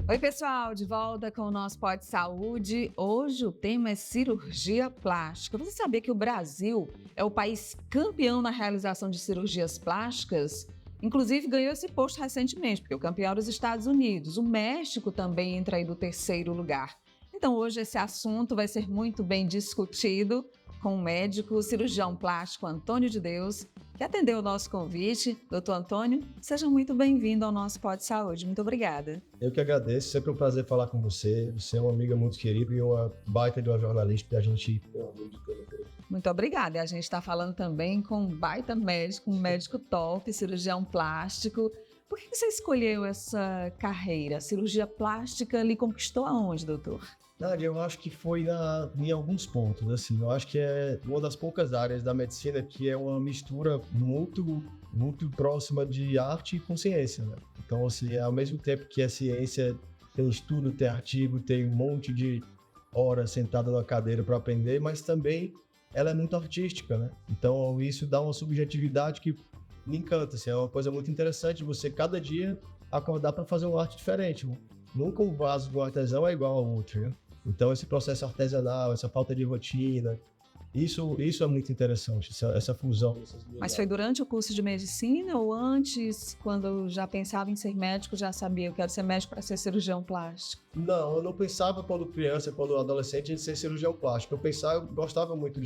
Oi, pessoal, de volta com o nosso Pod Saúde. Hoje o tema é cirurgia plástica. Você sabia que o Brasil é o país campeão na realização de cirurgias plásticas? Inclusive ganhou esse posto recentemente, porque o campeão era os Estados Unidos. O México também entra aí no terceiro lugar. Então hoje esse assunto vai ser muito bem discutido com o médico cirurgião plástico Antônio de Deus, que atendeu o nosso convite. Doutor Antônio, seja muito bem-vindo ao nosso Pod Saúde. Muito obrigada. Eu que agradeço, sempre um prazer falar com você. Você é uma amiga muito querida e uma baita de uma jornalista que a gente... Muito obrigada. E a gente está falando também com um baita médico, um médico top, cirurgião plástico. Por que você escolheu essa carreira? A cirurgia plástica lhe conquistou aonde, doutor? Nádia, eu acho que foi em alguns pontos, assim. Eu acho que é uma das poucas áreas da medicina que é uma mistura muito próxima de arte e com ciência, né? Então, assim, ao mesmo tempo que a ciência tem estudo, tem artigo, tem um monte de horas sentada na cadeira para aprender, mas também ela é muito artística, né? Então, isso dá uma subjetividade que me encanta, assim, é uma coisa muito interessante você cada dia acordar para fazer uma arte diferente. Nunca um vaso de um artesão é igual ao outro, né? Então, esse processo artesanal, essa falta de rotina, isso é muito interessante, essa fusão. Mas foi durante o curso de medicina ou antes, quando eu já pensava em ser médico, já sabia, eu quero ser médico para ser cirurgião plástico? Não, eu não pensava quando criança, quando adolescente, em ser cirurgião plástico. Eu gostava muito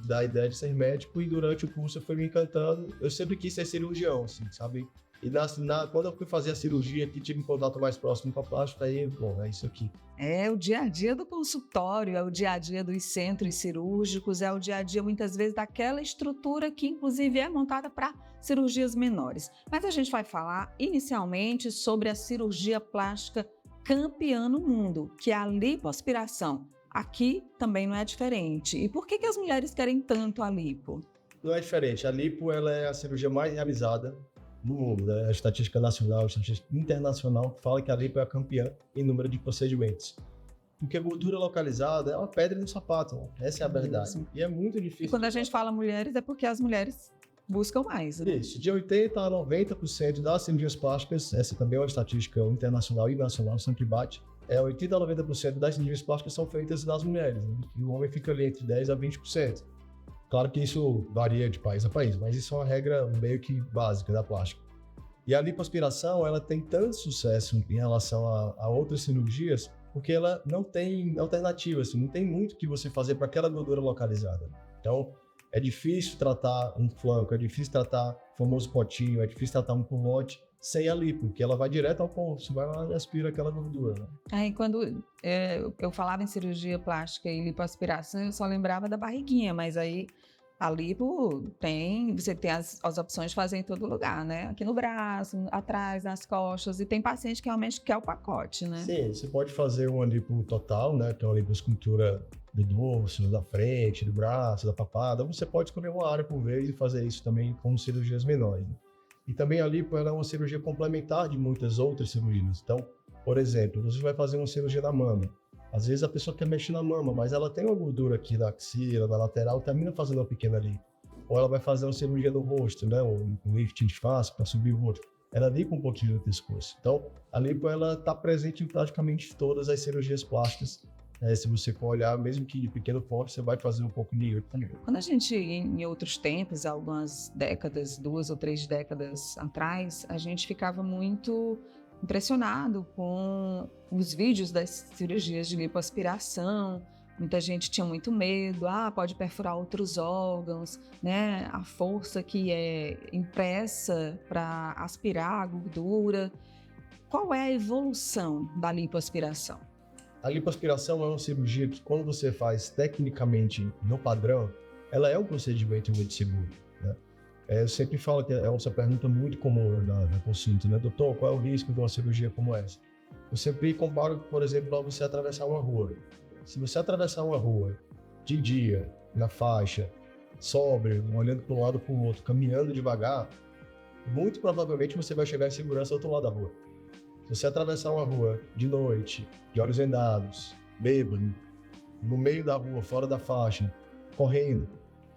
da ideia de ser médico e durante o curso eu fui me encantando. Eu sempre quis ser cirurgião, assim, sabe? E quando eu fui fazer a cirurgia, que tive um contato mais próximo com a plástica, aí, bom, é isso aqui. É o dia a dia do consultório, é o dia a dia dos centros cirúrgicos, é o dia a dia, muitas vezes, daquela estrutura que, inclusive, é montada para cirurgias menores. Mas a gente vai falar, inicialmente, sobre a cirurgia plástica campeã no mundo, que é a lipoaspiração. Aqui também não é diferente. E por que as mulheres querem tanto a lipo? Não é diferente. A lipo, ela é a cirurgia mais realizada no mundo, né? A estatística nacional, a estatística internacional fala que a lipo é a campeã em número de procedimentos. Porque a gordura localizada é uma pedra no sapato, né? Essa é a verdade. Sim. E é muito difícil. E quando a gente fala mulheres, é porque as mulheres buscam mais, né? Isso, de 80% a 90% das cirurgias plásticas, essa também é uma estatística internacional e nacional, sempre bate, 80% a 90% das cirurgias plásticas são feitas nas mulheres, né? E o homem fica ali entre 10% a 20%. Claro que isso varia de país a país, mas isso é uma regra meio que básica da plástica. E a lipoaspiração, ela tem tanto sucesso em relação a outras cirurgias, porque ela não tem alternativa, assim, não tem muito o que você fazer para aquela gordura localizada. Então, é difícil tratar um flanco, é difícil tratar o famoso potinho, é difícil tratar um culote sem a lipo, porque ela vai direto ao ponto, você vai lá e aspira aquela gordura, né? Aí quando eu falava em cirurgia plástica e lipoaspiração, eu só lembrava da barriguinha, mas aí a lipo você tem as opções de fazer em todo lugar, né? Aqui no braço, atrás, nas costas, e tem paciente que realmente quer o pacote, né? Sim, você pode fazer uma lipo total, né? Que é uma lipoescultura do dorso, da frente, do braço, da papada. Você pode escolher uma área por vez e fazer isso também com cirurgias menores, né? E também a lipo ela é uma cirurgia complementar de muitas outras cirurgias. Então, por exemplo, você vai fazer uma cirurgia da mama. Às vezes a pessoa quer mexer na mama, mas ela tem uma gordura aqui da axila, da lateral, termina fazendo uma pequena lipo. Ou ela vai fazer uma cirurgia no rosto, né? Um lifting de face para subir o rosto. Ela lipa um pouquinho no pescoço. Então, a lipo ela está presente em praticamente todas as cirurgias plásticas. Se você for olhar, mesmo que de pequeno porte, você vai fazer um pouco de também. Quando a gente, em outros tempos, algumas décadas, 2 ou 3 décadas atrás, a gente ficava muito impressionado com os vídeos das cirurgias de lipoaspiração. Muita gente tinha muito medo, pode perfurar outros órgãos, né? A força que é impressa para aspirar a gordura. Qual é a evolução da lipoaspiração? A lipoaspiração é uma cirurgia que, quando você faz tecnicamente no padrão, ela é um procedimento muito seguro, né? Eu sempre falo que é uma pergunta muito comum na consulta, né? Doutor, qual é o risco de uma cirurgia como essa? Eu sempre comparo, por exemplo, para você atravessar uma rua. Se você atravessar uma rua de dia, na faixa, sóbrio, olhando para um lado para o outro, caminhando devagar, muito provavelmente você vai chegar em segurança do outro lado da rua. Se você atravessar uma rua de noite, de olhos vendados, bêbado, no meio da rua, fora da faixa, correndo,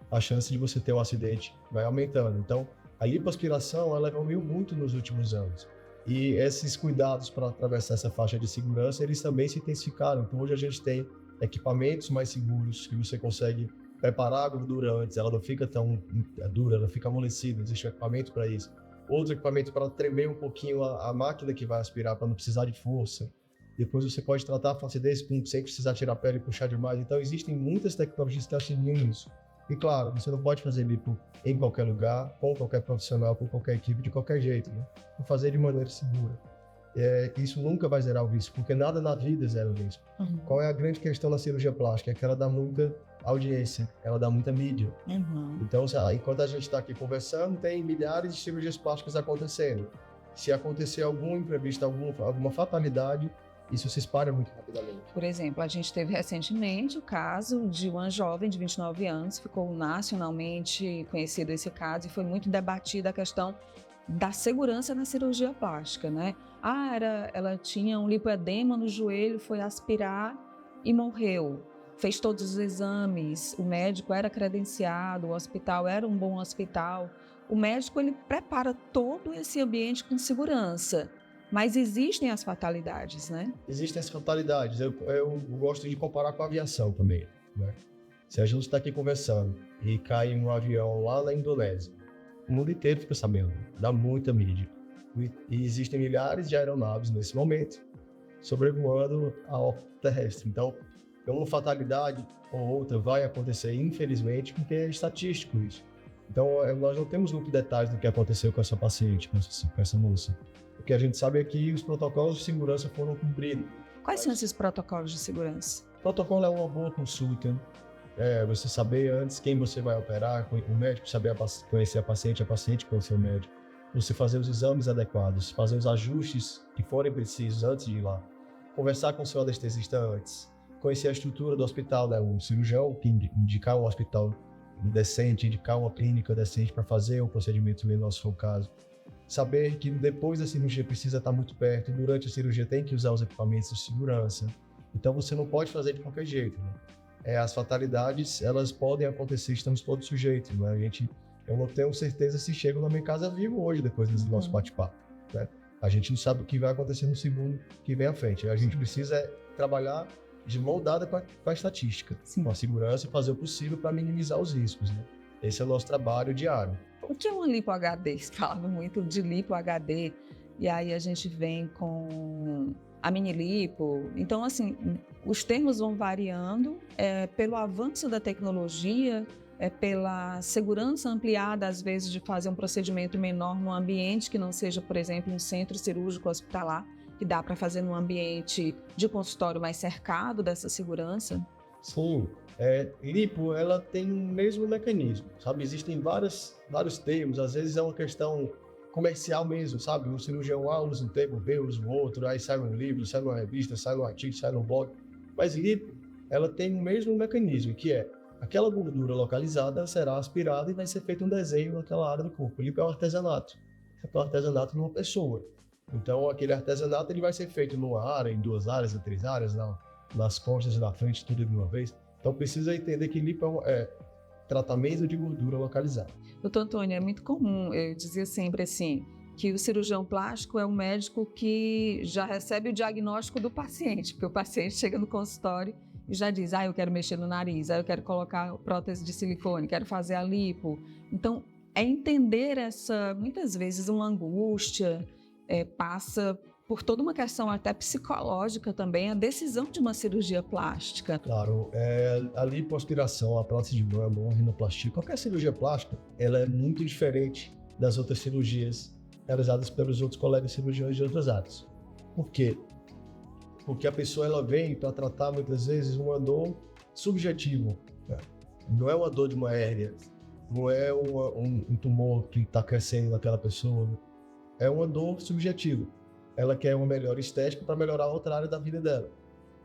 a chance de você ter um acidente vai aumentando. Então, a lipoaspiração ela evoluiu muito nos últimos anos. E esses cuidados para atravessar essa faixa de segurança, eles também se intensificaram. Então, hoje a gente tem equipamentos mais seguros, que você consegue preparar a gordura antes, ela não fica tão dura, ela fica amolecida, existe um equipamento para isso. Outro equipamento para tremer um pouquinho a máquina que vai aspirar, para não precisar de força. Depois você pode tratar a flacidez sem precisar tirar a pele e puxar demais. Então, existem muitas tecnologias que auxiliam nisso. E claro, você não pode fazer lipo em qualquer lugar, com qualquer profissional, com qualquer equipe, de qualquer jeito, né? Vou fazer de maneira segura. Isso nunca vai zerar o risco, porque nada na vida zera o risco. Qual é a grande questão da cirurgia plástica? É que ela dá muita audiência, ela dá muita mídia. Então, enquanto a gente está aqui conversando, tem milhares de cirurgias plásticas acontecendo. Se acontecer algum imprevisto, alguma fatalidade, isso se espalha muito rapidamente. Por exemplo, a gente teve recentemente o caso de uma jovem de 29 anos, ficou nacionalmente conhecido esse caso e foi muito debatida a questão da segurança na cirurgia plástica, né? Ela tinha um lipoedema no joelho, foi aspirar e morreu. Fez todos os exames, o médico era credenciado, o hospital era um bom hospital. O médico, ele prepara todo esse ambiente com segurança. Mas existem as fatalidades, né? Existem as fatalidades. Eu gosto de comparar com a aviação também, né? Se a gente está aqui conversando e cai um avião lá na Indonésia, o mundo inteiro fica sabendo, dá muita mídia. E existem milhares de aeronaves nesse momento sobrevoando a órbita terrestre. Então, uma fatalidade ou outra vai acontecer, infelizmente, porque é estatístico isso. Então, nós não temos muitos detalhes do que aconteceu com essa paciente, com essa moça. O que a gente sabe é que os protocolos de segurança foram cumpridos. Quais são esses protocolos de segurança? O protocolo é uma boa consulta. Você saber antes quem você vai operar, o médico saber conhecer a paciente conhecer o médico. Você fazer os exames adequados, fazer os ajustes que forem precisos antes de ir lá. Conversar com o seu anestesista antes. Conhecer a estrutura do hospital, né? O cirurgião que indicar um hospital decente, indicar uma clínica decente para fazer o procedimento, no nosso caso. Saber que depois da cirurgia precisa estar muito perto e durante a cirurgia tem que usar os equipamentos de segurança. Então você não pode fazer de qualquer jeito, né? As fatalidades, elas podem acontecer, estamos todos sujeitos, né? Eu não tenho certeza se chego na minha casa vivo hoje depois do nosso bate-papo, né? A gente não sabe o que vai acontecer no segundo que vem à frente. A gente precisa trabalhar de mão dada com a estatística, com a segurança e fazer o possível para minimizar os riscos, né? Esse é o nosso trabalho diário. O que é uma lipo HD? Você falava muito de lipo HD, e aí a gente vem com a mini lipo. Então, assim, os termos vão variando pelo avanço da tecnologia, pela segurança ampliada, às vezes, de fazer um procedimento menor num ambiente que não seja, por exemplo, um centro cirúrgico hospitalar, que dá para fazer num ambiente de consultório mais cercado dessa segurança. Sim. Lipo, ela tem o mesmo mecanismo, sabe? Existem vários termos, às vezes é uma questão comercial mesmo, sabe? Um cirurgião usa um termo, B usa o outro, aí sai um livro, sai numa revista, sai num artigo, sai num blog. Mas lipo, ela tem o mesmo mecanismo, que é aquela gordura localizada será aspirada e vai ser feito um desenho naquela área do corpo. Lipo é um artesanato. É um artesanato numa pessoa. Então, aquele artesanato ele vai ser feito numa área, em 2 áreas, em 3 áreas, nas costas e na frente, tudo de uma vez. Então, precisa entender que lipo é tratamento de gordura localizada. Doutor Antônio, é muito comum, eu dizia sempre assim, que o cirurgião plástico é um médico que já recebe o diagnóstico do paciente, porque o paciente chega no consultório e já diz, eu quero mexer no nariz, eu quero colocar prótese de silicone, quero fazer a lipo. Então, é entender muitas vezes, uma angústia, passa por toda uma questão até psicológica também, a decisão de uma cirurgia plástica. Claro, a lipoaspiração, a prótese de mama, a rinoplastia, qualquer cirurgia plástica, ela é muito diferente das outras cirurgias realizadas pelos outros colegas cirurgiões de outras áreas. Por quê? Porque a pessoa ela vem para tratar muitas vezes uma dor subjetiva, né? Não é uma dor de uma hérnia, não é um tumor que está crescendo naquela pessoa, é uma dor subjetiva. Ela quer uma melhor estética para melhorar outra área da vida dela.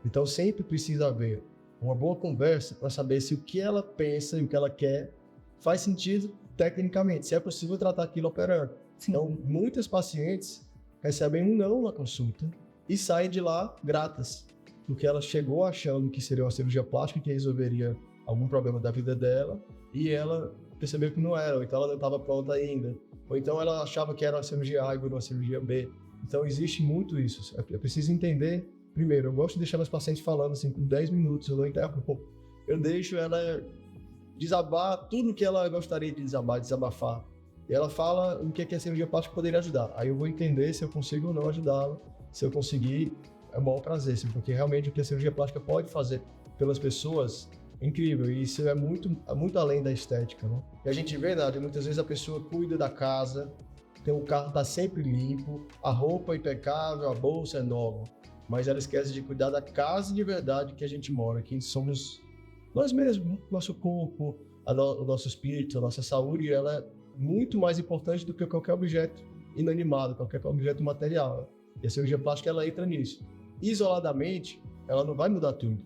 Então sempre precisa haver uma boa conversa para saber se o que ela pensa e o que ela quer faz sentido tecnicamente, se é possível tratar aquilo operando. Sim. Então muitas pacientes recebem um não na consulta e saem de lá gratas, porque ela chegou achando que seria uma cirurgia plástica que resolveria algum problema da vida dela e ela percebeu que não era, ou então ela não estava pronta ainda, ou então ela achava que era uma cirurgia A e virou uma cirurgia B. Então, existe muito isso. É preciso entender. Primeiro, eu gosto de deixar meus pacientes falando assim, por 10 minutos, eu não interrompo. Eu deixo ela desabar tudo que ela gostaria de desabafar. E ela fala o que a cirurgia plástica poderia ajudar. Aí eu vou entender se eu consigo ou não ajudá-la. Se eu conseguir, é um bom prazer, porque realmente o que a cirurgia plástica pode fazer pelas pessoas é incrível. E isso é muito além da estética, né? E a gente vê, Nádia, muitas vezes a pessoa cuida da casa, o carro está sempre limpo, a roupa é impecável, a bolsa é nova. Mas ela esquece de cuidar da casa de verdade que a gente mora, que somos nós mesmos, né? Nosso corpo, o nosso espírito, a nossa saúde, ela é muito mais importante do que qualquer objeto inanimado, qualquer objeto material. E a cirurgia plástica, ela entra nisso. Isoladamente, ela não vai mudar tudo.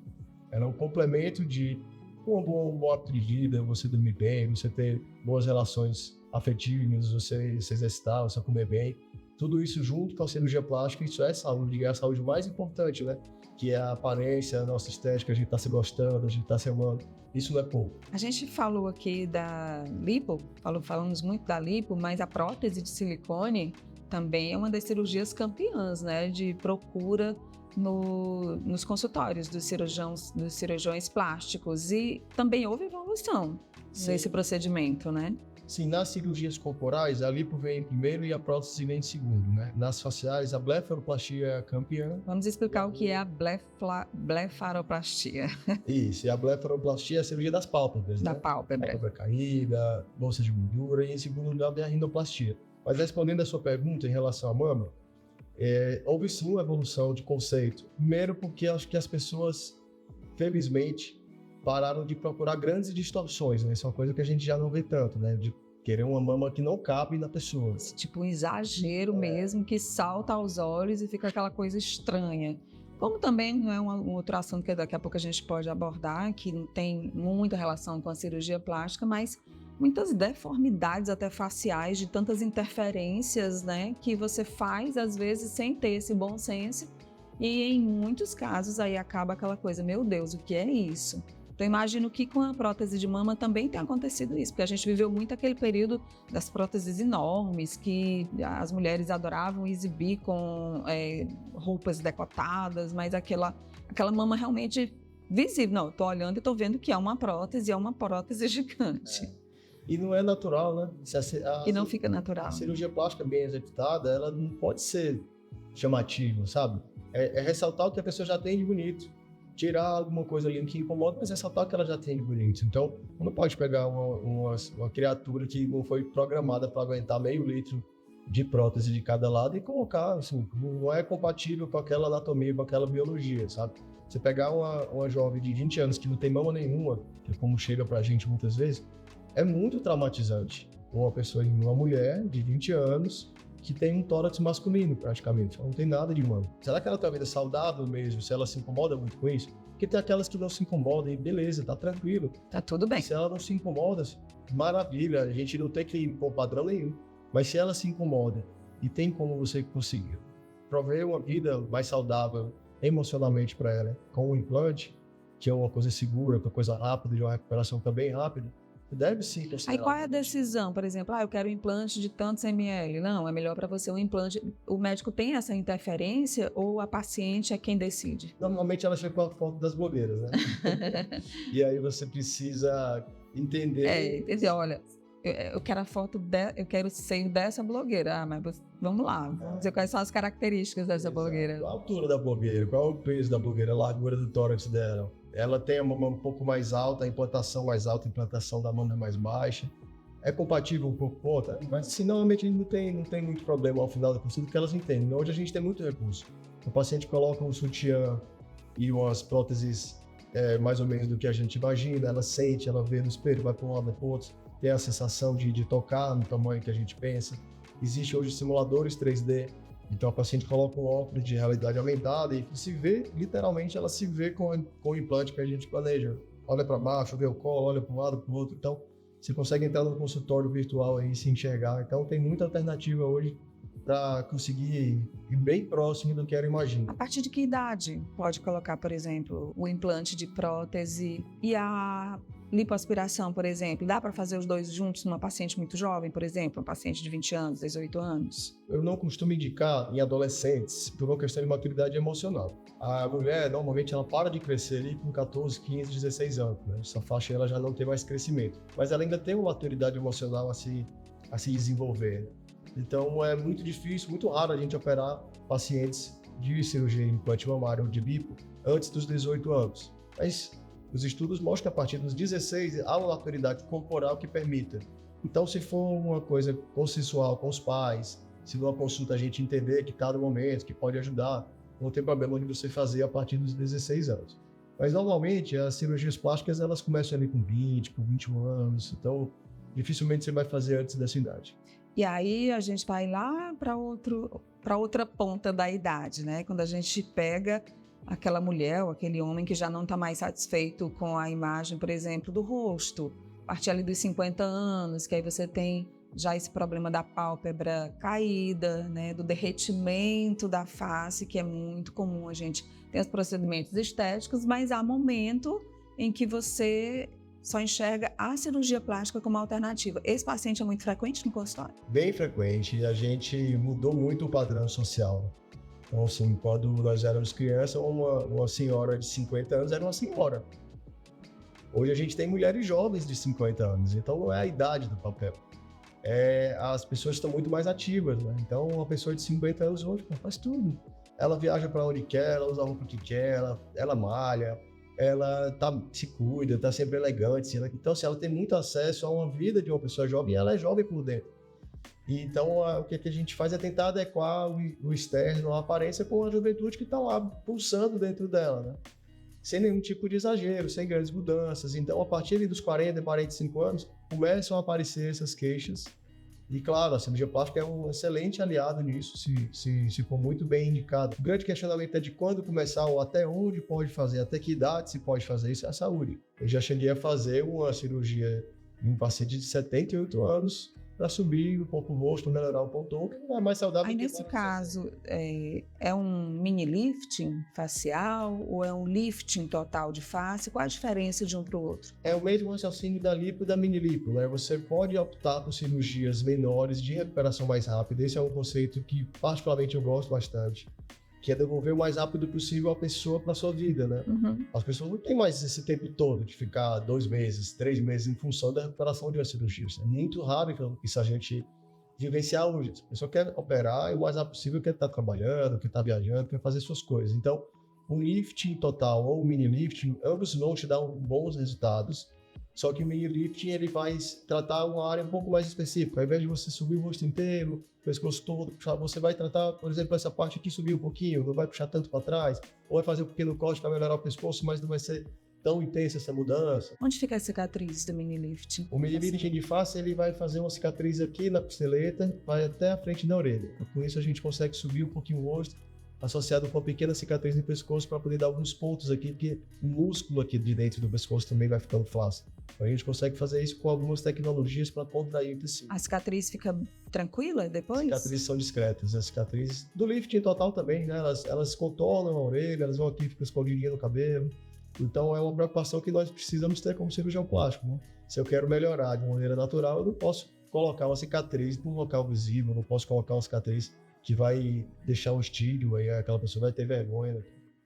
Ela é um complemento de uma boa hábito de vida, você dormir bem, você ter boas relações afetivas, você se exercitar, você comer bem. Tudo isso junto com a cirurgia plástica, isso é saúde, é a saúde mais importante, né? Que é a aparência, a nossa estética, a gente tá se gostando, a gente tá se amando. Isso não é pouco. A gente falou aqui da lipo, falamos muito da lipo, mas a prótese de silicone também é uma das cirurgias campeãs, né? De procura nos consultórios dos cirurgiões plásticos. E também houve evolução nesse procedimento, né? Sim, nas cirurgias corporais, a lipo vem em primeiro e a prótese vem em segundo, né? Nas faciais, a blefaroplastia é campeã. Vamos explicar o que é a blefaroplastia. Isso, e a blefaroplastia é a cirurgia das pálpebras, Da né? pálpebra. Pálpebra caída, bolsa de gordura, e em segundo lugar vem a rinoplastia. Mas respondendo a sua pergunta em relação à mama, houve sim uma evolução de conceito. Primeiro porque acho que as pessoas, felizmente, pararam de procurar grandes distorções, né? Isso é uma coisa que a gente já não vê tanto, né? De querer uma mama que não cabe na pessoa. Tipo um exagero mesmo, que salta aos olhos e fica aquela coisa estranha. Como também não é um outro assunto que daqui a pouco a gente pode abordar, que não tem muita relação com a cirurgia plástica, mas muitas deformidades até faciais, de tantas interferências, né? Que você faz, às vezes, sem ter esse bom senso. E em muitos casos aí acaba aquela coisa, meu Deus, o que é isso? Então, imagino que com a prótese de mama também tem acontecido isso, porque a gente viveu muito aquele período das próteses enormes, que as mulheres adoravam exibir com roupas decotadas, mas aquela mama realmente visível. Não, eu tô olhando e tô vendo que é uma prótese gigante. E não é natural, né? E não fica natural. A cirurgia plástica bem executada, ela não pode ser chamativa, sabe? É ressaltar o que a pessoa já tem de bonito. Tirar alguma coisa ali que incomoda, mas ressaltar o que ela já tem de bonito. Então, não pode pegar uma criatura que não foi programada para aguentar meio litro de prótese de cada lado e colocar, assim, não é compatível com aquela anatomia, com aquela biologia, sabe? Você pegar uma jovem de 20 anos que não tem mama nenhuma, que é como chega pra gente muitas vezes, é muito traumatizante. Uma mulher de 20 anos que tem um tórax masculino, praticamente. Ela não tem nada de mama. Será que ela tem uma vida saudável mesmo? Se ela se incomoda muito com isso? Porque tem aquelas que não se incomodam e beleza, tá tranquilo. Tá tudo bem. Se ela não se incomoda, maravilha, a gente não tem que impor padrão nenhum. Mas se ela se incomoda e tem como você conseguir prover uma vida mais saudável emocionalmente para ela, com o implante, que é uma coisa segura, uma coisa rápida, de uma recuperação também rápida, deve sim considerar. Aí qual é a decisão? Por exemplo, eu quero um implante de tantos ml. Não, é melhor para você um implante. O médico tem essa interferência ou a paciente é quem decide? Normalmente ela chega com a foto das blogueiras, né? E aí você precisa entender. Olha, eu quero a foto, eu quero o seio dessa blogueira. Mas vamos lá, vamos dizer quais são as características dessa blogueira. Qual a altura da blogueira? Qual é o peso da blogueira? A largura do tórax dela? Ela tem a mama um pouco mais alta, a implantação mais alta, a implantação da mama é mais baixa. É compatível um pouco com outra, mas se normalmente não tem muito problema ao final da consulta, porque elas entendem. Hoje a gente tem muito recurso. O paciente coloca um sutiã e umas próteses mais ou menos do que a gente imagina, ela sente, ela vê no espelho, vai para um lado, vai para o outro, tem a sensação de tocar no tamanho que a gente pensa. Existe hoje simuladores 3D. Então a paciente coloca um óculos de realidade aumentada e se vê, literalmente ela se vê com o implante que a gente planeja. Olha para baixo, vê o colo, olha para um lado, para o outro. Então você consegue entrar no consultório virtual aí e se enxergar. Então tem muita alternativa hoje para conseguir ir bem próximo do que era imagina. A partir de que idade pode colocar, por exemplo, o implante de prótese? E a lipoaspiração, por exemplo, dá para fazer os dois juntos numa paciente muito jovem, por exemplo, uma paciente de 20 anos, 18 anos? Eu não costumo indicar em adolescentes por uma questão de maturidade emocional. A mulher, normalmente, ela para de crescer ali com 14, 15, 16 anos, né? Essa faixa ela já não tem mais crescimento. Mas ela ainda tem uma maturidade emocional a se desenvolver. Então, é muito difícil, muito raro a gente operar pacientes de cirurgia de implante mamário ou de lipo antes dos 18 anos. Mas os estudos mostram que a partir dos 16 há uma maturidade corporal que permita. Então, se for uma coisa consensual com os pais, se numa consulta a gente entender que está no momento, que pode ajudar, não tem problema de você fazer a partir dos 16 anos. Mas, normalmente, as cirurgias plásticas, elas começam ali com 20, com 21 anos. Então, dificilmente você vai fazer antes dessa idade. E aí a gente vai lá para outra ponta da idade, né? Quando a gente pega aquela mulher ou aquele homem que já não está mais satisfeito com a imagem, por exemplo, do rosto, a partir ali dos 50 anos, que aí você tem já esse problema da pálpebra caída, né? Do derretimento da face, que é muito comum. A gente tem os procedimentos estéticos, mas há momento em que você só enxerga a cirurgia plástica como alternativa. Esse paciente é muito frequente no consultório? Bem frequente. A gente mudou muito o padrão social. Então, assim, quando nós éramos crianças, uma senhora de 50 anos era uma senhora. Hoje a gente tem mulheres jovens de 50 anos, então não é a idade do papel. As pessoas estão muito mais ativas, né? Então, uma pessoa de 50 anos hoje faz tudo. Ela viaja para onde quer, ela usa a roupa que quer, ela malha, ela se cuida, está sempre elegante. Então, se ela tem muito acesso a uma vida de uma pessoa jovem, ela é jovem por dentro. Então, o que a gente faz é tentar adequar o externo, a aparência, com a juventude que está lá pulsando dentro dela, né? Sem nenhum tipo de exagero, sem grandes mudanças. Então, a partir dos 40, 45 anos, começam a aparecer essas queixas. E, claro, a cirurgia plástica é um excelente aliado nisso, se for muito bem indicado. O grande questionamento é de quando começar ou até onde pode fazer, até que idade se pode fazer isso, é a saúde. Eu já cheguei a fazer uma cirurgia em um paciente de 78 anos para subir um pouco o rosto, melhorar um pouco, que é mais saudável. Aí, nesse caso, é um mini lifting facial ou é um lifting total de face? Qual a diferença de um para o outro? É o mesmo raciocínio da lipo e da mini lipo, né? Você pode optar por cirurgias menores de recuperação mais rápida. Esse é um conceito que, particularmente, eu gosto bastante, que é devolver o mais rápido possível a pessoa para sua vida, né? Uhum. As pessoas não têm mais esse tempo todo de ficar 2 meses, 3 meses em função da recuperação de uma cirurgia. É muito raro que isso a gente vivenciar hoje. A pessoa quer operar e o mais rápido possível quer estar trabalhando, quer estar viajando, quer fazer suas coisas. Então, o lifting total ou o mini lifting, ambos vão te dar bons resultados, só que o mini lifting ele vai tratar uma área um pouco mais específica. Ao invés de você subir o rosto inteiro, o pescoço todo, você vai tratar, por exemplo, essa parte aqui subir um pouquinho, não vai puxar tanto para trás, ou vai fazer um pequeno corte para melhorar o pescoço, mas não vai ser tão intensa essa mudança. Onde fica a cicatriz do mini lifting? O mini lifting de face, ele vai fazer uma cicatriz aqui na costeleta, vai até a frente da orelha. Com isso a gente consegue subir um pouquinho o rosto, associado com uma pequena cicatriz no pescoço para poder dar alguns pontos aqui, porque o músculo aqui de dentro do pescoço também vai ficando flácido. Então a gente consegue fazer isso com algumas tecnologias para contrair o tecido. A cicatriz fica tranquila depois? As cicatrizes são discretas. As cicatrizes do lifting total também, né? Elas contornam a orelha, elas vão aqui, ficam escondidinhas no cabelo. Então é uma preocupação que nós precisamos ter como cirurgião plástico, né? Se eu quero melhorar de maneira natural, eu não posso colocar uma cicatriz num local visível, não posso colocar uma cicatriz que vai deixar um estígio, aí aquela pessoa vai ter vergonha, né?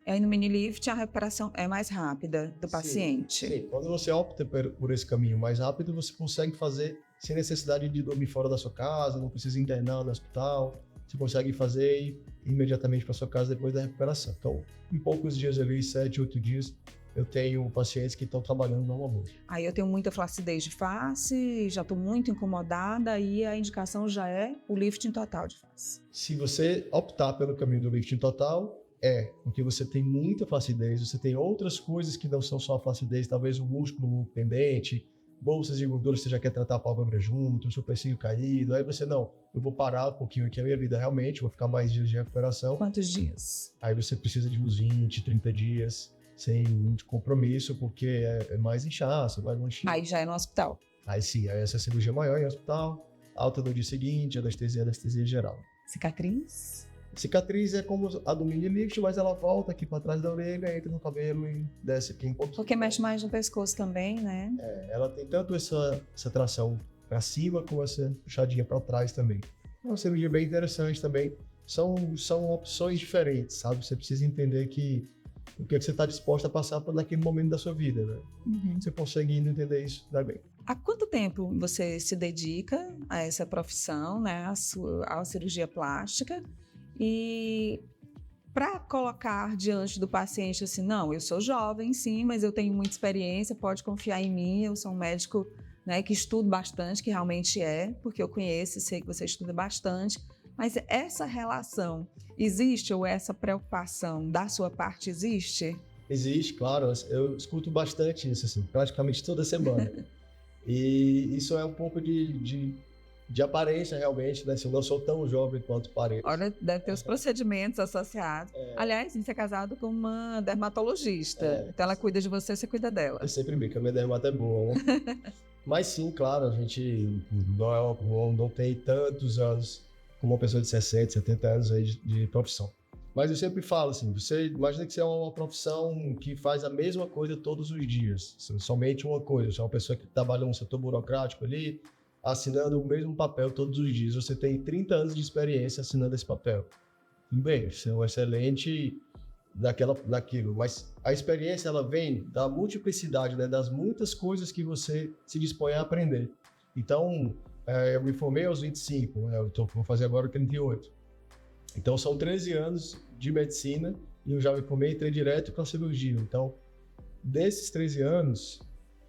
Aí no mini lift a recuperação é mais rápida do paciente. Sim, quando você opta por esse caminho mais rápido, você consegue fazer sem necessidade de dormir fora da sua casa, não precisa internar no hospital, você consegue fazer e ir imediatamente para sua casa depois da recuperação. Então, em poucos dias ali, 7, 8 dias, eu tenho pacientes que estão trabalhando normalmente. Aí eu tenho muita flacidez de face, já estou muito incomodada e a indicação já é o lifting total de face. Se você optar pelo caminho do lifting total, porque você tem muita flacidez, você tem outras coisas que não são só a flacidez, talvez um músculo pendente, bolsas de gordura, você já quer tratar a pálpebra junto, o supercílio caído, aí você eu vou parar um pouquinho aqui a minha vida realmente, vou ficar mais dias de recuperação. Quantos dias? Aí você precisa de uns 20, 30 dias, sem muito compromisso, porque é mais inchaço, mais manchinha. Aí já é no hospital. Aí sim, aí essa cirurgia maior em hospital, alta no dia seguinte, anestesia geral. Cicatriz? Cicatriz é como a do mini lift, mas ela volta aqui para trás da orelha, entra no cabelo e desce aqui um pouquinho. Porque mexe mais no pescoço também, né? Ela tem tanto essa tração para cima como essa puxadinha para trás também. É uma cirurgia bem interessante também. São opções diferentes, sabe? Você precisa entender que o que você está disposto a passar por naquele momento da sua vida, né? Você conseguindo entender isso, vai bem. Há quanto tempo você se dedica a essa profissão, né? À cirurgia plástica? E para colocar diante do paciente assim, não, eu sou jovem, sim, mas eu tenho muita experiência, pode confiar em mim, eu sou um médico, né, que estudo bastante, que realmente porque eu conheço e sei que você estuda bastante, mas essa relação existe ou essa preocupação da sua parte existe? Existe, claro, eu escuto bastante isso, assim, praticamente toda semana. E isso é um pouco de aparência, realmente, né? Se eu não sou tão jovem quanto pareço. Olha, deve ter os procedimentos associados. Aliás, você é casado com uma dermatologista. Então ela cuida de você, você cuida dela. Eu sempre brinco, a minha dermata é boa, né? Mas sim, claro, a gente não tem tantos anos como uma pessoa de 60, 70 anos aí de profissão. Mas eu sempre falo assim, você imagina que você é uma profissão que faz a mesma coisa todos os dias, somente uma coisa. Você é uma pessoa que trabalha no setor burocrático ali, assinando o mesmo papel todos os dias. Você tem 30 anos de experiência assinando esse papel. Tudo bem, você é um excelente daquilo, mas a experiência ela vem da multiplicidade, né, das muitas coisas que você se dispõe a aprender. Então, eu me formei aos 25, né, vou fazer agora 38. Então, são 13 anos de medicina e eu já me formei e entrei direto para a cirurgia. Então, desses 13 anos,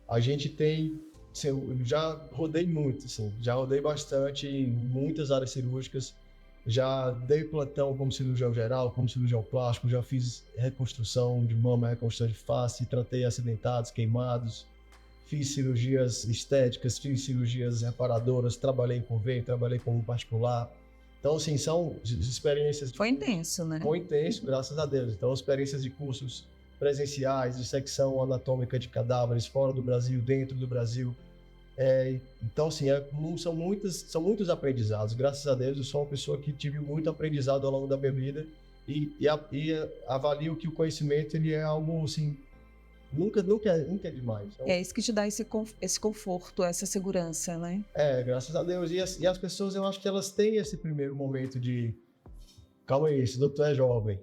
a gente tem... Assim, eu já rodei muito, assim, já rodei bastante em muitas áreas cirúrgicas, já dei plantão como cirurgião geral, como cirurgião plástico, já fiz reconstrução de mama, reconstrução de face, tratei acidentados, queimados, fiz cirurgias estéticas, fiz cirurgias reparadoras, trabalhei em convênio, trabalhei como particular. Então, assim, são experiências... Foi intenso, né? Foi intenso, graças a Deus. Então, experiências de cursos presenciais, de secção anatômica de cadáveres fora do Brasil, dentro do Brasil. Então, assim, são muitos aprendizados. Graças a Deus, eu sou uma pessoa que tive muito aprendizado ao longo da minha vida e avalio que o conhecimento ele é algo, assim, nunca é demais. Então, é isso que te dá esse conforto, essa segurança, né? Graças a Deus. E as pessoas, eu acho que elas têm esse primeiro momento de calma aí, esse doutor é jovem.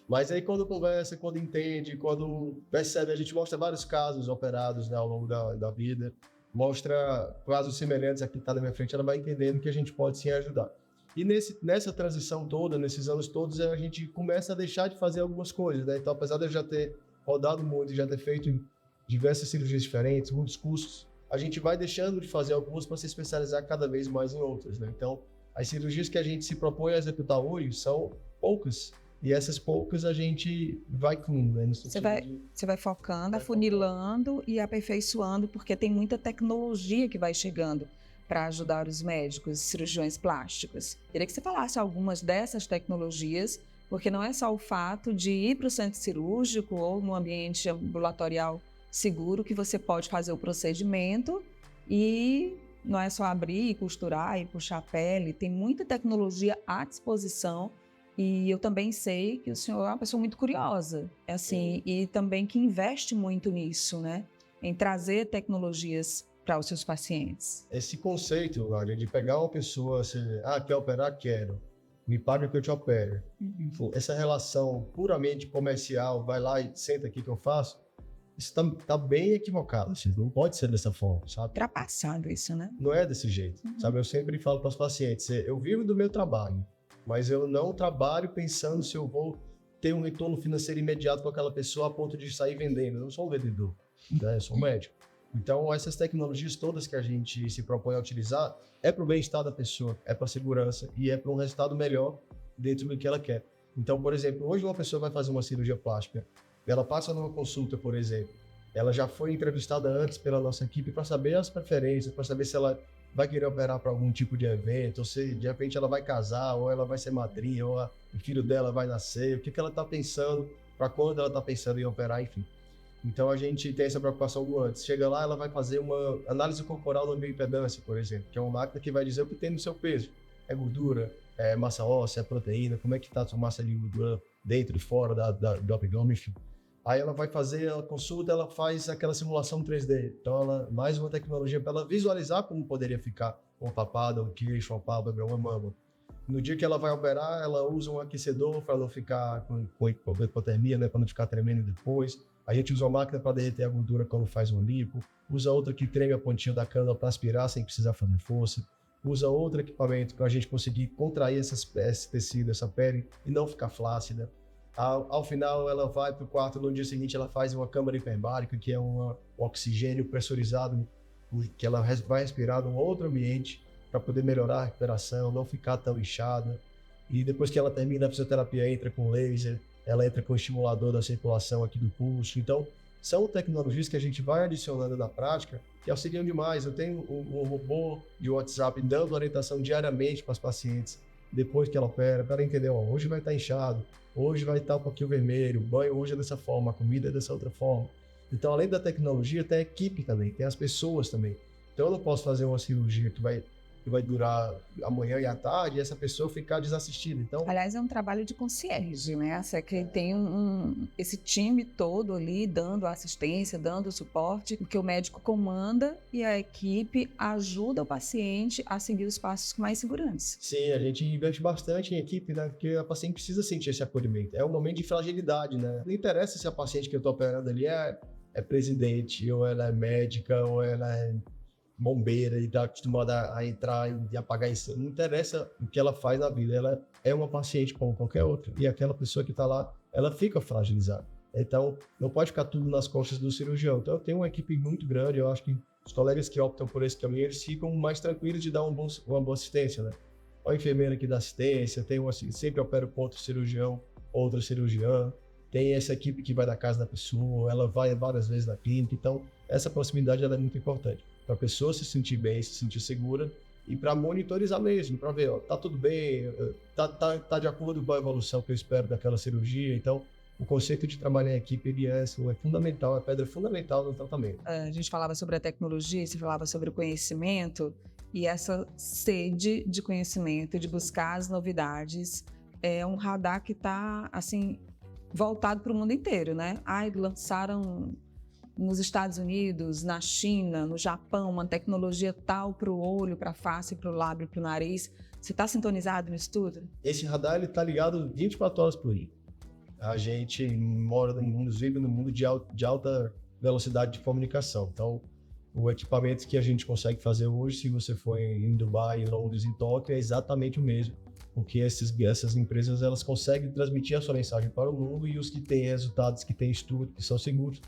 Mas aí quando conversa, quando entende, quando percebe, a gente mostra vários casos operados, né, ao longo da vida, mostra casos semelhantes aqui que está na minha frente, ela vai entendendo que a gente pode sim ajudar. E nessa transição toda, nesses anos todos, a gente começa a deixar de fazer algumas coisas, né? Então, apesar de eu já ter rodado muito e já ter feito diversas cirurgias diferentes, muitos cursos, a gente vai deixando de fazer algumas para se especializar cada vez mais em outras, né? Então, as cirurgias que a gente se propõe a executar hoje são poucas. E essas poucas a gente vai incluindo, né? Você vai focando, afunilando e aperfeiçoando, porque tem muita tecnologia que vai chegando para ajudar os médicos e cirurgiões plásticos. Queria que você falasse algumas dessas tecnologias, porque não é só o fato de ir para o centro cirúrgico ou no ambiente ambulatorial seguro que você pode fazer o procedimento e não é só abrir, costurar e puxar a pele, tem muita tecnologia à disposição. E eu também sei que o senhor é uma pessoa muito curiosa, assim, e também que investe muito nisso, né? Em trazer tecnologias para os seus pacientes. Esse conceito, Lária, de pegar uma pessoa, assim, quer operar? Quero. Me paga que eu te opere. Essa relação puramente comercial, vai lá e senta aqui que eu faço, isso tá bem equivocado, assim, não pode ser dessa forma, sabe? Ultrapassado isso, né? Não é desse jeito, sabe? Eu sempre falo para os pacientes, eu vivo do meu trabalho, mas eu não trabalho pensando se eu vou ter um retorno financeiro imediato com aquela pessoa a ponto de sair vendendo. Eu não sou um vendedor, né? Eu sou um médico. Então, essas tecnologias todas que a gente se propõe a utilizar é para o bem-estar da pessoa, é para a segurança e é para um resultado melhor dentro do que ela quer. Então, por exemplo, hoje uma pessoa vai fazer uma cirurgia plástica, ela passa numa consulta, por exemplo, ela já foi entrevistada antes pela nossa equipe para saber as preferências, para saber se ela vai querer operar para algum tipo de evento, ou se de repente ela vai casar, ou ela vai ser madrinha, ou o filho dela vai nascer, o que ela está pensando, para quando ela está pensando em operar, enfim. Então a gente tem essa preocupação do antes. Chega lá, ela vai fazer uma análise corporal na bioimpedância, por exemplo, que é uma máquina que vai dizer o que tem no seu peso. É gordura, é massa óssea, é proteína, como é que está a sua massa de gordura dentro e fora do abdômen, enfim. Aí ela vai fazer a consulta, ela faz aquela simulação 3D. Então, mais uma tecnologia para ela visualizar como poderia ficar uma papada, um queixo, uma pálpebra, uma mama. No dia que ela vai operar, ela usa um aquecedor para não ficar com hipotermia, né, para não ficar tremendo depois. A gente usa uma máquina para derreter a gordura quando faz um lipo. Usa outra que treme a pontinha da cânula para aspirar sem precisar fazer força. Usa outro equipamento para a gente conseguir contrair esse tecido, essa pele, e não ficar flácida. Ao final, ela vai para o quarto, no dia seguinte ela faz uma câmara hiperbárica, que é um oxigênio pressurizado, que ela vai respirar num outro ambiente para poder melhorar a recuperação, não ficar tão inchada. E depois que ela termina a fisioterapia, entra com laser, ela entra com o estimulador da circulação aqui do pulso. Então, são tecnologias que a gente vai adicionando na prática que auxiliam demais. Eu tenho um robô de WhatsApp dando orientação diariamente para os pacientes, depois que ela opera, para ela entender, hoje vai estar inchado, hoje vai estar um pouquinho vermelho, o banho hoje é dessa forma, a comida é dessa outra forma. Então, além da tecnologia, tem a equipe também, tem as pessoas também. Então, eu não posso fazer uma cirurgia que vai durar amanhã e à tarde e essa pessoa ficar desassistida. Então, aliás, é um trabalho de concierge, né? Você que tem esse time todo ali dando assistência, dando suporte, porque o médico comanda e a equipe ajuda o paciente a seguir os passos com mais segurança. Sim, a gente investe bastante em equipe, né? Porque a paciente precisa sentir esse acolhimento. É um momento de fragilidade, né? Não interessa se a paciente que eu estou operando ali é presidente, ou ela é médica, ou ela é bombeira e está acostumada a entrar e apagar incêndio. Não interessa o que ela faz na vida, ela é uma paciente como qualquer outra. E aquela pessoa que está lá, ela fica fragilizada. Então, não pode ficar tudo nas costas do cirurgião. Então, eu tenho uma equipe muito grande, eu acho que os colegas que optam por esse caminho, eles ficam mais tranquilos de dar uma boa assistência, né? A enfermeira que dá assistência, sempre opera com outro cirurgião, outra cirurgiã, tem essa equipe que vai da casa da pessoa, ela vai várias vezes na clínica. Então, essa proximidade ela é muito importante para a pessoa se sentir bem, se sentir segura e para monitorizar mesmo, para ver, tá tudo bem, tá de acordo com a evolução que eu espero daquela cirurgia. Então, o conceito de trabalhar em equipe ele é fundamental, é pedra fundamental no tratamento. A gente falava sobre a tecnologia, você falava sobre o conhecimento e essa sede de conhecimento, de buscar as novidades, é um radar que está assim voltado para o mundo inteiro, né? Lançaram nos Estados Unidos, na China, no Japão, uma tecnologia tal para o olho, para a face, para o lábio, para o nariz. Você está sintonizado nisso tudo? Esse radar está ligado 24 horas por dia. A gente vive no mundo de alta velocidade de comunicação. Então, o equipamento que a gente consegue fazer hoje, se você for em Dubai, em Londres, em Tóquio, é exatamente o mesmo. Porque essas empresas elas conseguem transmitir a sua mensagem para o mundo e os que têm resultados, que têm estudo, que são seguros,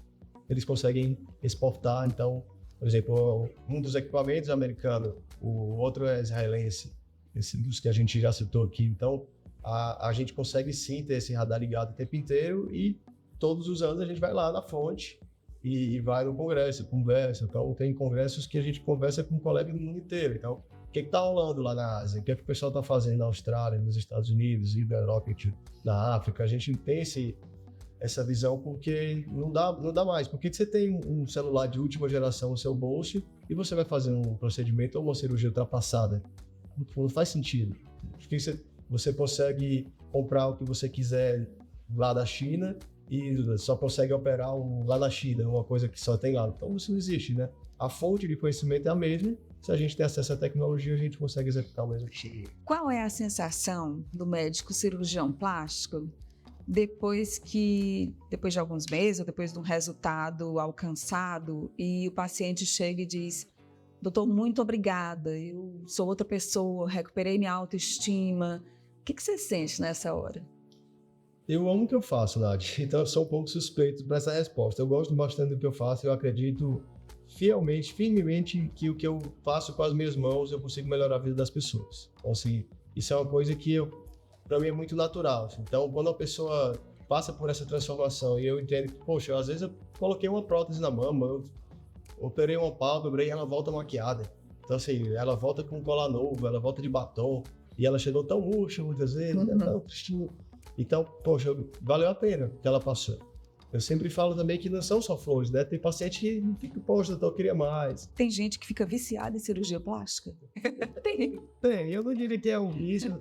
eles conseguem exportar. Então, por exemplo, um dos equipamentos é americano, o outro é israelense, esse dos que a gente já citou aqui. Então, a gente consegue sim ter esse radar ligado o tempo inteiro e todos os anos a gente vai lá na fonte e vai no congresso, conversa. Então, tem congressos que a gente conversa com um colega do mundo inteiro. Então, o que está rolando lá na Ásia? O que o pessoal está fazendo na Austrália, nos Estados Unidos e na Europa, na África? A gente tem essa visão porque não dá mais. Porque você tem um celular de última geração no seu bolso e você vai fazer um procedimento ou uma cirurgia ultrapassada. Não faz sentido. Porque você consegue comprar o que você quiser lá da China e só consegue operar lá na China, uma coisa que só tem lá. Então isso não existe, né? A fonte de conhecimento é a mesma. Se a gente tem acesso à tecnologia, a gente consegue executar o mesmo. Qual é a sensação do médico cirurgião plástico depois de alguns meses, ou depois de um resultado alcançado, e o paciente chega e diz: doutor, muito obrigada, eu sou outra pessoa, recuperei minha autoestima. O que você sente nessa hora? Eu amo o que eu faço, Nath, então eu sou um pouco suspeito para essa resposta. Eu gosto bastante do que eu faço, eu acredito firmemente que o que eu faço com as minhas mãos eu consigo melhorar a vida das pessoas. Então, assim, isso é uma coisa que para mim é muito natural. Então, quando a pessoa passa por essa transformação e eu entendo que, poxa, às vezes eu coloquei uma prótese na mama, eu operei uma pálpebra e ela volta maquiada. Então, assim, ela volta com um colar novo, ela volta de batom e ela chegou tão murcha muitas vezes, tão tristinha. Então, poxa, valeu a pena que ela passou. Eu sempre falo também que não são só flores, né? Tem paciente que fica, poxa, doutor, eu queria mais. Tem gente que fica viciada em cirurgia plástica? Tem. Eu não diria que é um vício.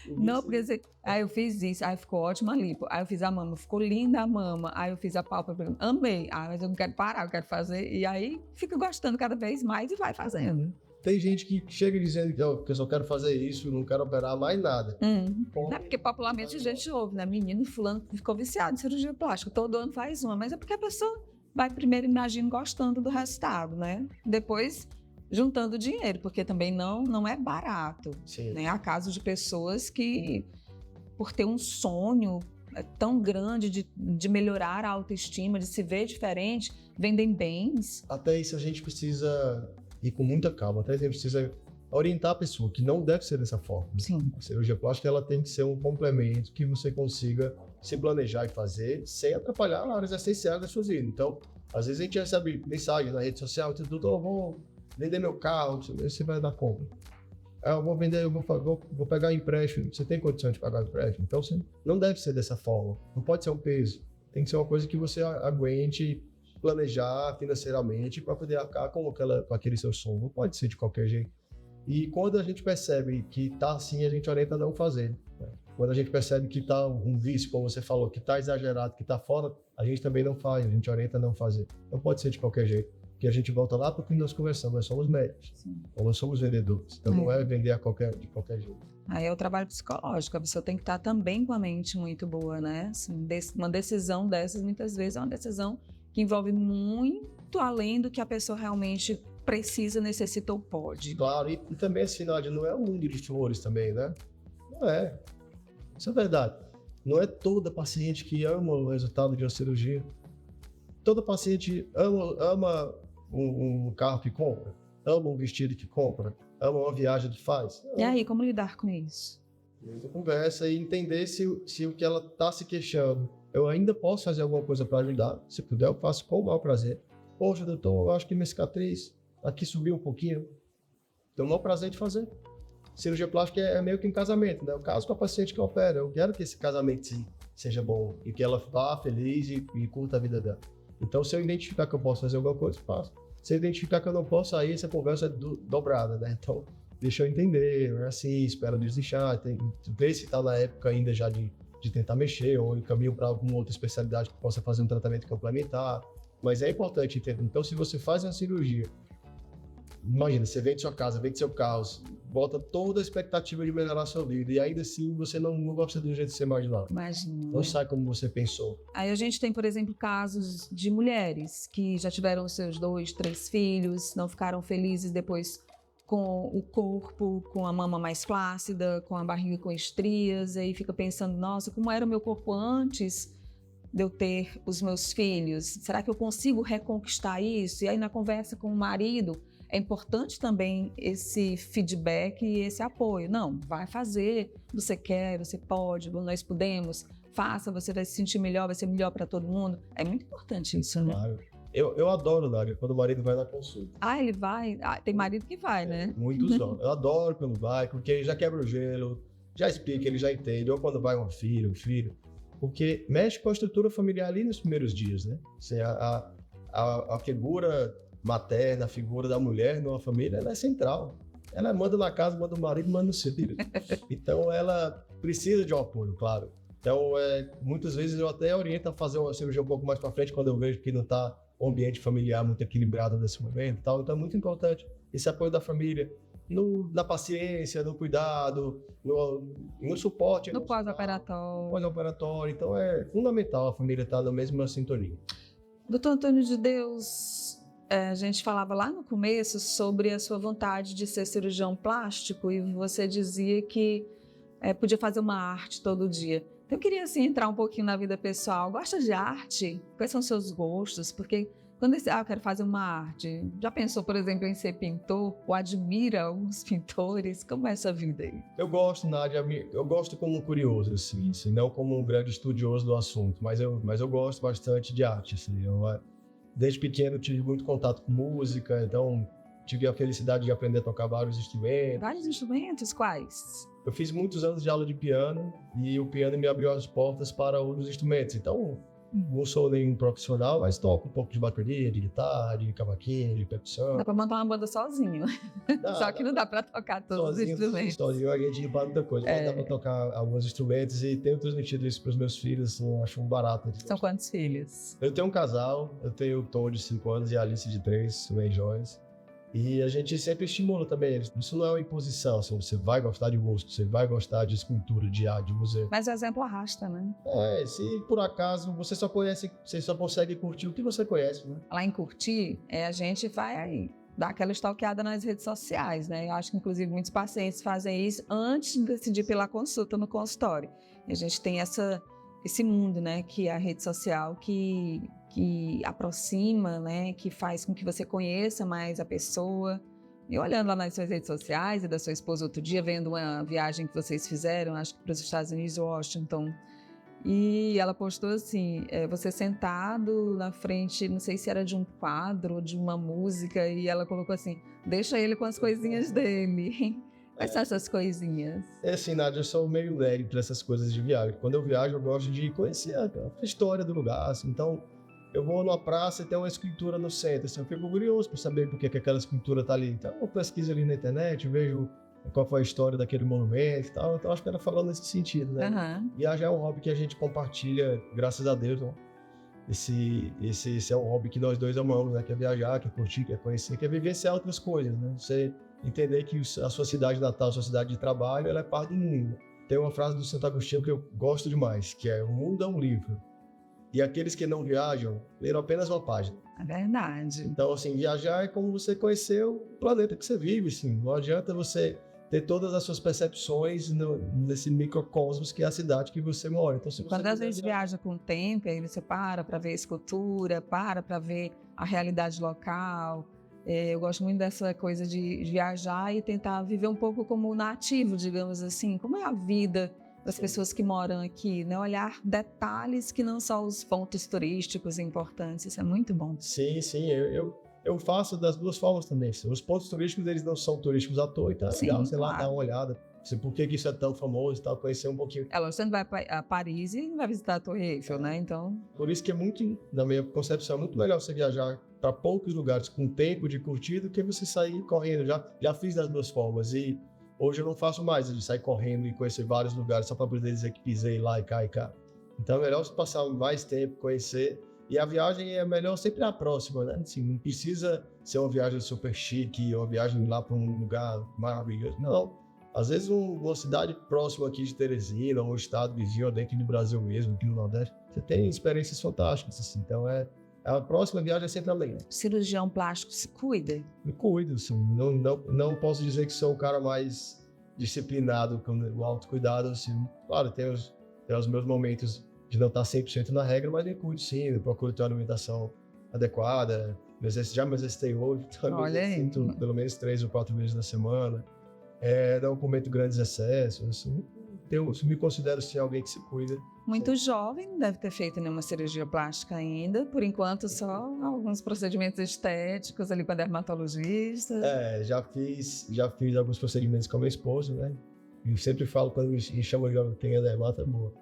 Não, porque aí eu fiz isso, aí ficou ótima a lipo, aí eu fiz a mama, ficou linda a mama, aí eu fiz a pálpebra, amei, mas eu não quero parar, eu quero fazer, e aí fica gostando cada vez mais e vai fazendo. Tem gente que chega dizendo que eu só quero fazer isso, não quero operar mais nada. Não é porque popularmente a gente ouve, né? Menino fulano ficou viciado em cirurgia plástica, todo ano faz uma, mas é porque a pessoa vai primeiro, imagino, gostando do resultado, né? Depois juntando dinheiro, porque também não é barato. Sim. Né? Há casos de pessoas que, por ter um sonho tão grande de melhorar a autoestima, de se ver diferente, vendem bens. Até isso a gente precisa ir com muita calma, até a gente precisa orientar a pessoa que não deve ser dessa forma. Sim. A cirurgia plástica ela tem que ser um complemento que você consiga se planejar e fazer sem atrapalhar áreas essenciais da sua vida. Então, às vezes a gente recebe mensagem na rede social, doutor, vou vender meu carro, você vai dar compra. Eu vou vender, eu vou pegar empréstimo. Você tem condição de pagar o empréstimo? Então, você não deve ser dessa forma. Não pode ser um peso. Tem que ser uma coisa que você aguente planejar financeiramente para poder arcar com aquele seu sonho. Não pode ser de qualquer jeito. E quando a gente percebe que tá assim, a gente orienta a não fazer. Né? Quando a gente percebe que tá um vício, como você falou, que tá exagerado, que tá fora, a gente também não faz, a gente orienta a não fazer. Não pode ser de qualquer jeito. Porque a gente volta lá porque nós conversamos, nós somos médicos, nós somos vendedores. Então não é vender de qualquer jeito. Aí é o trabalho psicológico, a pessoa tem que estar também com a mente muito boa, né? Assim, uma decisão dessas, muitas vezes, é uma decisão que envolve muito além do que a pessoa realmente precisa, necessita ou pode. Claro, e também assim, Nádia, não é um mundo de flores também, né? Não é. Isso é verdade. Não é toda paciente que ama o resultado de uma cirurgia. Toda paciente ama um carro que compra, ama um vestido que compra, ama uma viagem que faz. E aí, como lidar com isso? Muita conversa e entender se o que ela está se queixando, eu ainda posso fazer alguma coisa para ajudar. Se puder, eu faço com o maior prazer. Poxa, doutor, eu acho que minha cicatriz aqui subiu um pouquinho. Tenho o maior prazer de fazer. Cirurgia plástica é meio que um casamento, né? Eu caso com a paciente que opera. Eu quero que esse casamento seja bom e que ela vá feliz e curta a vida dela. Então, se eu identificar que eu posso fazer alguma coisa, eu faço. Se eu identificar que eu não posso, aí essa conversa é dobrada, né? Então, deixa eu entender, não é assim, espera deslixar, ver se está na época ainda já de tentar mexer, ou encaminho para alguma outra especialidade que possa fazer um tratamento complementar. Mas é importante entender. Então, se você faz uma cirurgia, imagina, você vende sua casa, vende seu carro, bota toda a expectativa de melhorar a sua vida e ainda assim você não gosta do jeito que você imaginava. Imagina. Não sai como você pensou. Aí a gente tem, por exemplo, casos de mulheres que já tiveram seus 2, 3 filhos, não ficaram felizes depois com o corpo, com a mama mais flácida, com a barriga com estrias, aí fica pensando, nossa, como era o meu corpo antes de eu ter os meus filhos? Será que eu consigo reconquistar isso? E aí na conversa com o marido, é importante também esse feedback e esse apoio. Não, vai fazer, você quer, você pode, nós podemos, faça, você vai se sentir melhor, vai ser melhor para todo mundo. É muito importante isso, né? Claro. Eu adoro, Nádia, quando o marido vai na consulta. Ah, ele vai? Ah, tem marido que vai, né? Muitos não. Eu adoro quando vai, porque ele já quebra o gelo, já explica, ele já entende. Ou quando vai um filho, porque mexe com a estrutura familiar ali nos primeiros dias, né? Assim, a figura materna, a figura da mulher numa família, ela é central. Ela manda na casa, manda no marido, manda no filho. Então, ela precisa de um apoio, claro. Então, muitas vezes eu até oriento a fazer uma cirurgia um pouco mais para frente, quando eu vejo que não está o ambiente familiar muito equilibrado nesse momento e tal. Então, é muito importante esse apoio da família, na paciência, no cuidado, no suporte. No pós-operatório. Pós-operatório. Então, é fundamental a família estar na mesma sintonia. Doutor Antônio de Deus, a gente falava lá no começo sobre a sua vontade de ser cirurgião plástico e você dizia que podia fazer uma arte todo dia. Então, eu queria assim, entrar um pouquinho na vida pessoal. Gosta de arte? Quais são os seus gostos? Porque quando eu quero fazer uma arte, já pensou, por exemplo, em ser pintor? Ou admira alguns pintores? Como é essa vida aí? Eu gosto, Nádia, eu gosto como um curioso, assim, não como um grande estudioso do assunto, mas eu gosto bastante de arte, assim. Desde pequeno tive muito contato com música, então tive a felicidade de aprender a tocar vários instrumentos. Vários instrumentos? Quais? Eu fiz muitos anos de aula de piano e o piano me abriu as portas para outros instrumentos. Então, não sou nenhum profissional, mas toco um pouco de bateria, de guitarra, de cavaquinho, de percussão. Dá pra montar uma banda sozinho. Só que não dá pra tocar todos os instrumentos. Sozinho a gente para muita coisa, mas dá pra tocar alguns instrumentos e tenho transmitido isso pros meus filhos, assim, eu acho um barato. São quantos filhos? Eu tenho um casal, eu tenho o Tom de 5 anos e a Alice de 3, o Joyce. E a gente sempre estimula também eles. Isso não é uma imposição, assim, você vai gostar de música, você vai gostar de escultura, de arte, de museu. Mas o exemplo arrasta, né? Se por acaso você só consegue curtir o que você conhece, né? Lá em curtir, a gente vai aí dar aquela stalkeada nas redes sociais, né? Eu acho que, inclusive, muitos pacientes fazem isso antes de decidir pela consulta no consultório. E a gente tem esse mundo, né? Que é a rede social que aproxima, né? Que faz com que você conheça mais a pessoa. E olhando lá nas suas redes sociais e da sua esposa outro dia, vendo uma viagem que vocês fizeram, acho que para os Estados Unidos, Washington, e ela postou assim, você sentado na frente, não sei se era de um quadro ou de uma música, e ela colocou assim, deixa ele com as coisinhas dele. Quais são essas coisinhas? Assim, Nádia, eu sou meio nerd para essas coisas de viagem. Quando eu viajo, eu gosto de conhecer a história do lugar, assim. Então, eu vou numa praça e tem uma escultura no centro, assim, eu fico curioso para saber por que aquela escultura está ali. Então, eu pesquiso ali na internet, vejo qual foi a história daquele monumento e tal. Então, acho que era falando nesse sentido, né? Uhum. Viajar é um hobby que a gente compartilha, graças a Deus, né? Esse é um hobby que nós dois amamos, né? Que é viajar, que é curtir, que é conhecer, que é vivenciar outras coisas, né? Você entender que a sua cidade natal, a sua cidade de trabalho, ela é parte do mundo. Tem uma frase do Santo Agostinho que eu gosto demais, que é: o mundo é um livro. E aqueles que não viajam, leram apenas uma página. É verdade. Então, assim, viajar é como você conhecer o planeta que você vive, assim. Não adianta você ter todas as suas percepções nesse microcosmos que é a cidade que você mora. Então, se você Quando às vezes viaja com o tempo, aí você para ver a escultura, para ver a realidade local. Eu gosto muito dessa coisa de viajar e tentar viver um pouco como nativo, digamos assim. Como é a vida das pessoas que moram aqui, né? Olhar detalhes que não só os pontos turísticos importantes. Isso é muito bom. Sim. Eu faço das duas formas também. Os pontos turísticos, eles não são turísticos à toa, então é legal, sei lá, dar uma olhada. Por que isso é tão famoso e tal, conhecer um pouquinho. Você não vai a Paris e não vai visitar a Torre Eiffel, né? Então... Por isso que é muito, na minha concepção, é muito melhor você viajar para poucos lugares com tempo de curtir do que você sair correndo. Já fiz das duas formas e hoje eu não faço mais de sair correndo e conhecer vários lugares só para poder dizer que pisei lá e cá. Então é melhor você passar mais tempo, conhecer. E a viagem é melhor sempre a próxima, né? Assim, não precisa ser uma viagem super chique ou uma viagem lá para um lugar maravilhoso. Não. Às vezes uma cidade próxima aqui de Teresina, ou um estado vizinho, ou dentro do Brasil mesmo, aqui no Nordeste, você tem experiências fantásticas, assim. Então a próxima viagem é sempre além. Né? Cirurgião plástico se cuida? Me cuido, assim. Não posso dizer que sou o cara mais disciplinado com o autocuidado, assim. Claro, tem os meus momentos de não estar 100% na regra, mas me cuido sim, eu procuro ter uma alimentação adequada, já me exercitei hoje, então eu me exercito pelo menos 3 ou 4 vezes na semana, não cometo grandes excessos, assim, eu me considero assim, alguém que se cuida. Muito jovem, não deve ter feito nenhuma cirurgia plástica ainda, por enquanto só alguns procedimentos estéticos ali com a dermatologista. Já fiz alguns procedimentos com a minha esposa, né? Eu sempre falo, quando me chamam de quem é dermato, é boa.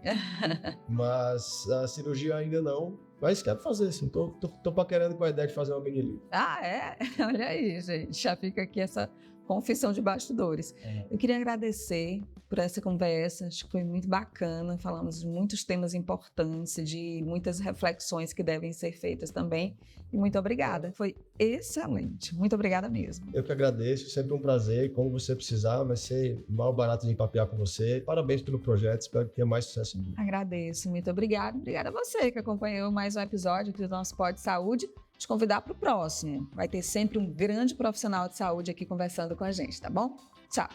Mas a cirurgia ainda não. Mas quero fazer, assim. Tô paquerando com a ideia de fazer uma mini-lipo. Ah, é? Olha aí, gente. Já fica aqui essa confissão de bastidores. Eu queria agradecer por essa conversa. Acho que foi muito bacana. Falamos de muitos temas importantes, de muitas reflexões que devem ser feitas também. E muito obrigada. Foi excelente. Muito obrigada mesmo. Eu que agradeço. Sempre um prazer. Como você precisar, vai ser mal barato de papear com você. Parabéns pelo projeto. Espero que tenha mais sucesso. Agradeço. Muito obrigada. Obrigada a você que acompanhou mais um episódio aqui do nosso Pod Saúde. Te convidar para o próximo. Vai ter sempre um grande profissional de saúde aqui conversando com a gente, tá bom? Tchau!